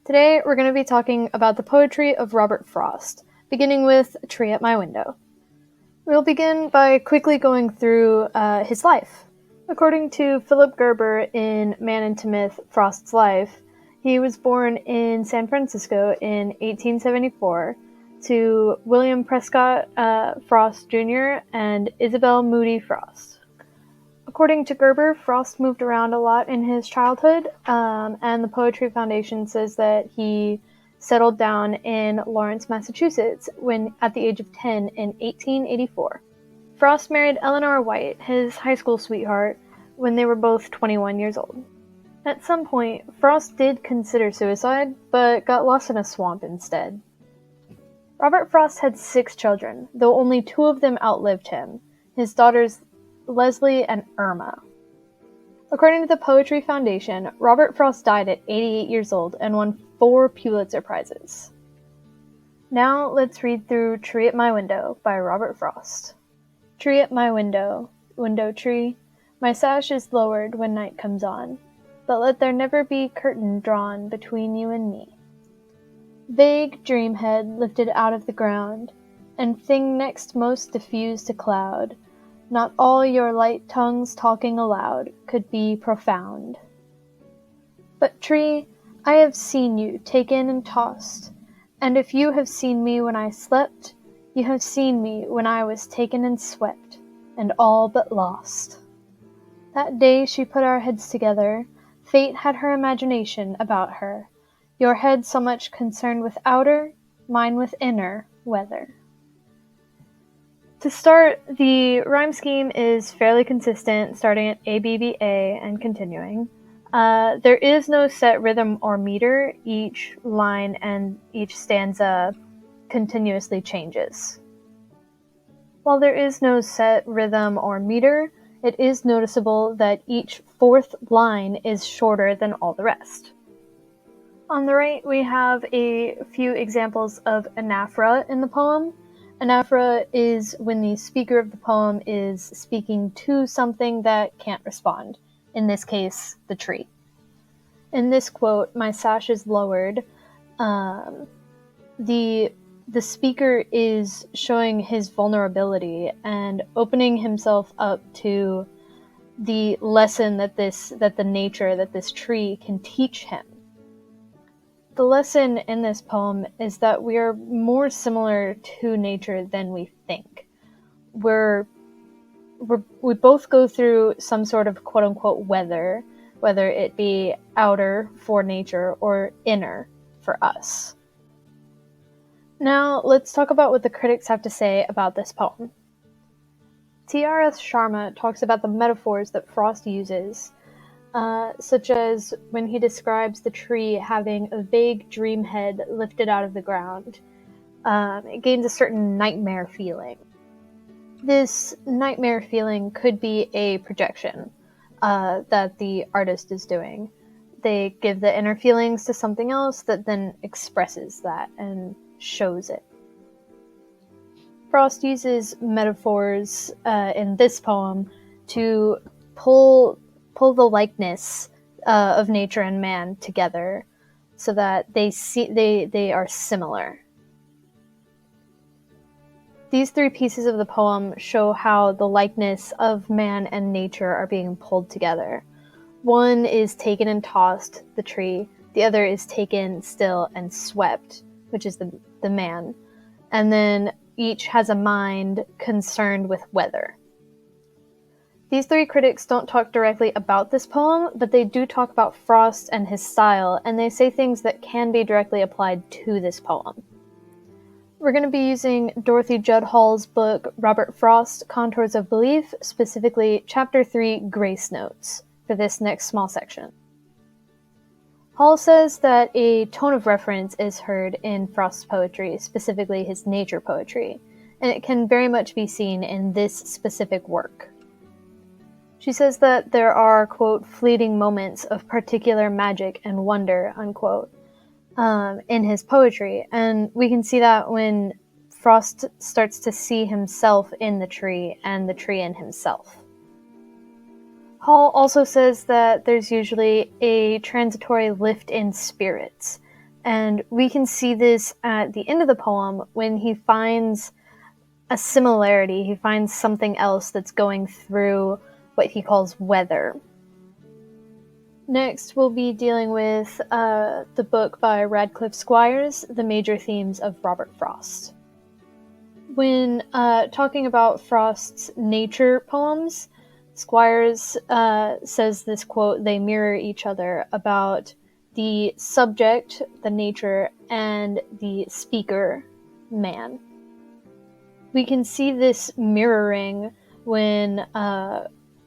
Today we're going to be talking about the poetry of Robert Frost, beginning with A Tree at My Window. We'll begin by quickly going through his life. According to Philip Gerber in Man into Myth, Frost's Life, he was born in San Francisco in 1874 to William Prescott Frost Jr. and Isabel Moody Frost. According to Gerber, Frost moved around a lot in his childhood, and the Poetry Foundation says that he settled down in Lawrence, Massachusetts at the age of 10 in 1884. Frost married Eleanor White, his high school sweetheart, when they were both 21 years old. At some point, Frost did consider suicide, but got lost in a swamp instead. Robert Frost had 6 children, though only 2 of them outlived him, his daughters Leslie and Irma. According to the Poetry Foundation, Robert Frost died at 88 years old and won 4 Pulitzer Prizes. Now let's read through Tree at My Window by Robert Frost. Tree at my window, window tree, my sash is lowered when night comes on, but let there never be curtain drawn between you and me. Vague dream head lifted out of the ground, and thing next most diffused a cloud, not all your light tongues talking aloud could be profound. But tree, I have seen you taken and tossed, and if you have seen me when I slept, you have seen me when I was taken and swept, and all but lost. That day she put our heads together, fate had her imagination about her, your head so much concerned with outer, mine with inner, weather. To start, the rhyme scheme is fairly consistent, starting at ABBA and continuing. There is no set rhythm or meter. Each line and each stanza continuously changes. While there is no set rhythm or meter, it is noticeable that each 4th line is shorter than all the rest. On the right, we have a few examples of anaphora in the poem. Anaphora is when the speaker of the poem is speaking to something that can't respond, in this case, the tree. In this quote, my sash is lowered, the speaker is showing his vulnerability and opening himself up to the lesson that this tree can teach him. The lesson in this poem is that we are more similar to nature than we think. We both go through some sort of quote-unquote weather, whether it be outer for nature or inner for us. Now, let's talk about what the critics have to say about this poem. T.R.S. Sharma talks about the metaphors that Frost uses, such as when he describes the tree having a vague dream head lifted out of the ground. It gains a certain nightmare feeling. This nightmare feeling could be a projection that the artist is doing. They give the inner feelings to something else that then expresses that and shows it. Frost uses metaphors in this poem to pull the likeness of nature and man together so that they are similar. These 3 pieces of the poem show how the likeness of man and nature are being pulled together. One is taken and tossed, the tree. The other is taken still and swept, which is the man. And then each has a mind concerned with weather. These 3 critics don't talk directly about this poem, but they do talk about Frost and his style, and they say things that can be directly applied to this poem. We're going to be using Dorothy Judd Hall's book, Robert Frost, Contours of Belief, specifically Chapter 3, Grace Notes, for this next small section. Hall says that a tone of reference is heard in Frost's poetry, specifically his nature poetry, and it can very much be seen in this specific work. She says that there are, quote, fleeting moments of particular magic and wonder, unquote, in his poetry. And we can see that when Frost starts to see himself in the tree and the tree in himself. Hall also says that there's usually a transitory lift in spirits, And we can see this at the end of the poem when he finds a similarity. He finds something else that's going through what he calls weather. Next, we'll be dealing with the book by Radcliffe Squires, The Major Themes of Robert Frost. When talking about Frost's nature poems, Squires says this quote, "They mirror each other," about the subject, the nature, and the speaker, man. We can see this mirroring when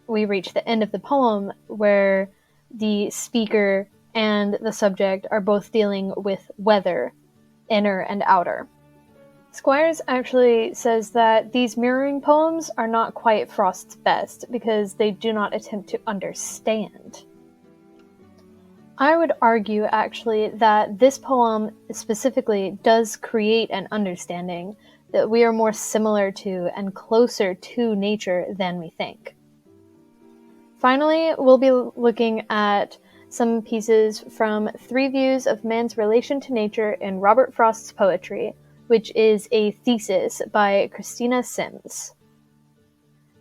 we reach the end of the poem, where the speaker and the subject are both dealing with weather, inner and outer. Squires actually says that these mirroring poems are not quite Frost's best because they do not attempt to understand. I would argue, actually, that this poem specifically does create an understanding that we are more similar to and closer to nature than we think. Finally, we'll be looking at some pieces from Three Views of Man's Relation to Nature in Robert Frost's Poetry, which is a thesis by Christina Sims.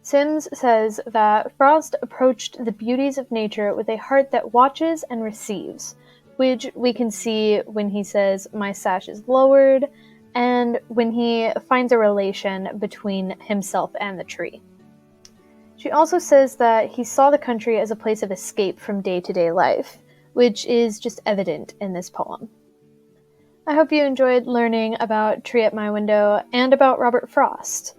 Sims says that Frost approached the beauties of nature with a heart that watches and receives, which we can see when he says, "My sash is lowered," and when he finds a relation between himself and the tree. She also says that he saw the country as a place of escape from day-to-day life, which is just evident in this poem. I hope you enjoyed learning about Tree at My Window and about Robert Frost.